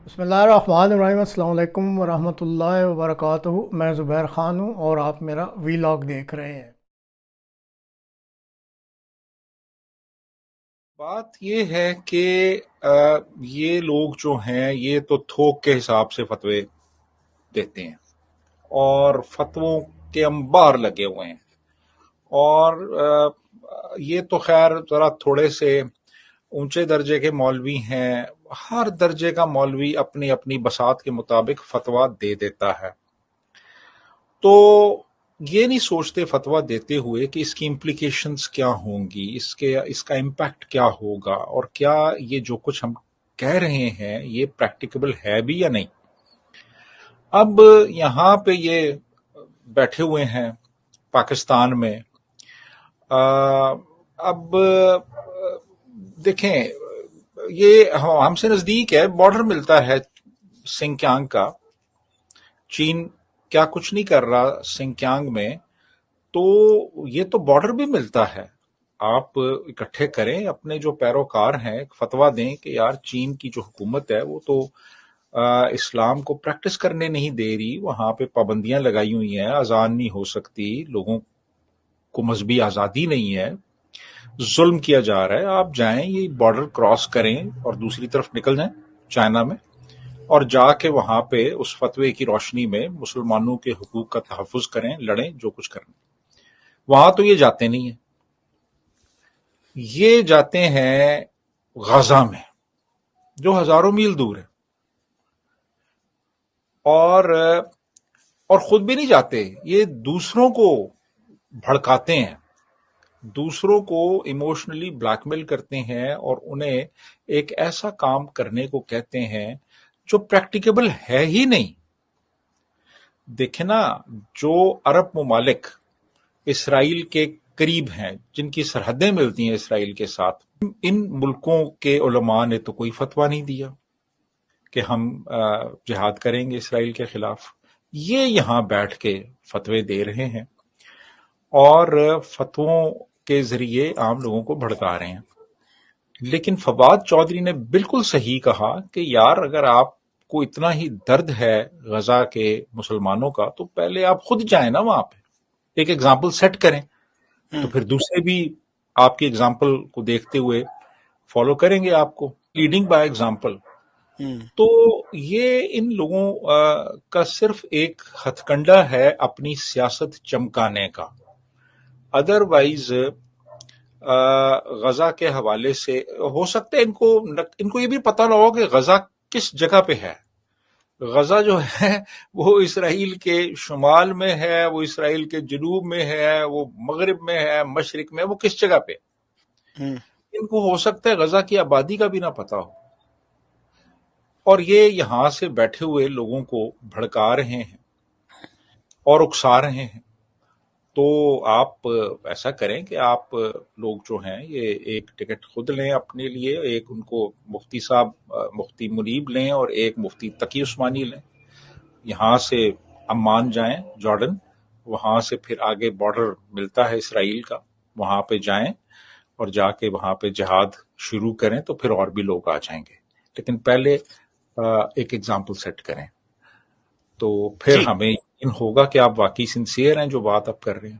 بسم اللہ الرحمن الرحیم، السلام علیکم ورحمۃ اللہ وبرکاتہ۔ میں زبیر خان ہوں اور آپ میرا وی لاگ دیکھ رہے ہیں۔ بات یہ ہے کہ یہ لوگ جو ہیں یہ تو تھوک کے حساب سے فتوے دیتے ہیں اور فتووں کے انبار لگے ہوئے ہیں، اور یہ تو خیر ذرا تھوڑے سے اونچے درجے کے مولوی ہیں۔ ہر درجے کا مولوی اپنی اپنی بساط کے مطابق فتویٰ دے دیتا ہے، تو یہ نہیں سوچتے فتویٰ دیتے ہوئے کہ اس کی امپلیکیشنز کیا ہوں گی، اس کا امپیکٹ کیا ہوگا، اور کیا یہ جو کچھ ہم کہہ رہے ہیں یہ پریکٹیکیبل ہے بھی یا نہیں۔ اب یہاں پہ یہ بیٹھے ہوئے ہیں پاکستان میں۔ اب دیکھیں، یہ ہم سے نزدیک ہے، بارڈر ملتا ہے سنکیانگ کا۔ چین کیا کچھ نہیں کر رہا سنکیانگ میں، تو یہ تو بارڈر بھی ملتا ہے۔ آپ اکٹھے کریں اپنے جو پیروکار ہیں، فتویٰ دیں کہ یار چین کی جو حکومت ہے وہ تو اسلام کو پریکٹس کرنے نہیں دے رہی، وہاں پہ پابندیاں لگائی ہوئی ہیں، اذان نہیں ہو سکتی، لوگوں کو مذہبی آزادی نہیں ہے، ظلم کیا جا رہا ہے۔ آپ جائیں، یہ بارڈر کراس کریں اور دوسری طرف نکل جائیں چائنا میں، اور جا کے وہاں پہ اس فتوے کی روشنی میں مسلمانوں کے حقوق کا تحفظ کریں، لڑیں، جو کچھ کریں۔ وہاں تو یہ جاتے نہیں ہیں، یہ جاتے ہیں غزہ میں جو ہزاروں میل دور ہے، اور خود بھی نہیں جاتے، یہ دوسروں کو بھڑکاتے ہیں، دوسروں کو ایموشنلی بلیک میل کرتے ہیں، اور انہیں ایک ایسا کام کرنے کو کہتے ہیں جو پریکٹیکیبل ہے ہی نہیں۔ دیکھیں نا، جو عرب ممالک اسرائیل کے قریب ہیں، جن کی سرحدیں ملتی ہیں اسرائیل کے ساتھ، ان ملکوں کے علماء نے تو کوئی فتویٰ نہیں دیا کہ ہم جہاد کریں گے اسرائیل کے خلاف۔ یہ یہاں بیٹھ کے فتوے دے رہے ہیں اور فتووں کے ذریعے عام لوگوں کو بھڑکا رہے ہیں۔ لیکن فواد چودھری نے بالکل صحیح کہا کہ یار اگر آپ کو اتنا ہی درد ہے غزہ کے مسلمانوں کا، تو پہلے آپ خود جائیں نا وہاں پہ، ایک ایگزامپل سیٹ کریں، تو پھر دوسرے بھی آپ کی ایگزامپل کو دیکھتے ہوئے فالو کریں گے آپ کو، لیڈنگ بائی ایگزامپل۔ تو یہ ان لوگوں کا صرف ایک ہتھ کنڈا ہے اپنی سیاست چمکانے کا۔ ادروائز غزہ کے حوالے سے ہو سکتا ہے ان کو یہ بھی پتہ نہ ہو کہ غزہ کس جگہ پہ ہے۔ غزہ جو ہے وہ اسرائیل کے شمال میں ہے، وہ اسرائیل کے جنوب میں ہے، وہ مغرب میں ہے، مشرق میں، وہ کس جگہ پہ۔ ان کو ہو سکتا ہے غزہ کی آبادی کا بھی نہ پتا ہو، اور یہ یہاں سے بیٹھے ہوئے لوگوں کو بھڑکا رہے ہیں اور اکسا رہے ہیں۔ تو آپ ایسا کریں کہ آپ لوگ جو ہیں یہ ایک ٹکٹ خود لیں اپنے لیے، ایک ان کو مفتی صاحب مفتی منیب لیں، اور ایک مفتی تقی عثمانی لیں، یہاں سے عمان جائیں جارڈن، وہاں سے پھر آگے بارڈر ملتا ہے اسرائیل کا، وہاں پہ جائیں اور جا کے وہاں پہ جہاد شروع کریں، تو پھر اور بھی لوگ آ جائیں گے۔ لیکن پہلے ایک ایگزامپل سیٹ کریں، تو پھر جی ہمیں یقین ہوگا کہ آپ واقعی سنسیئر ہیں جو بات آپ کر رہے ہیں۔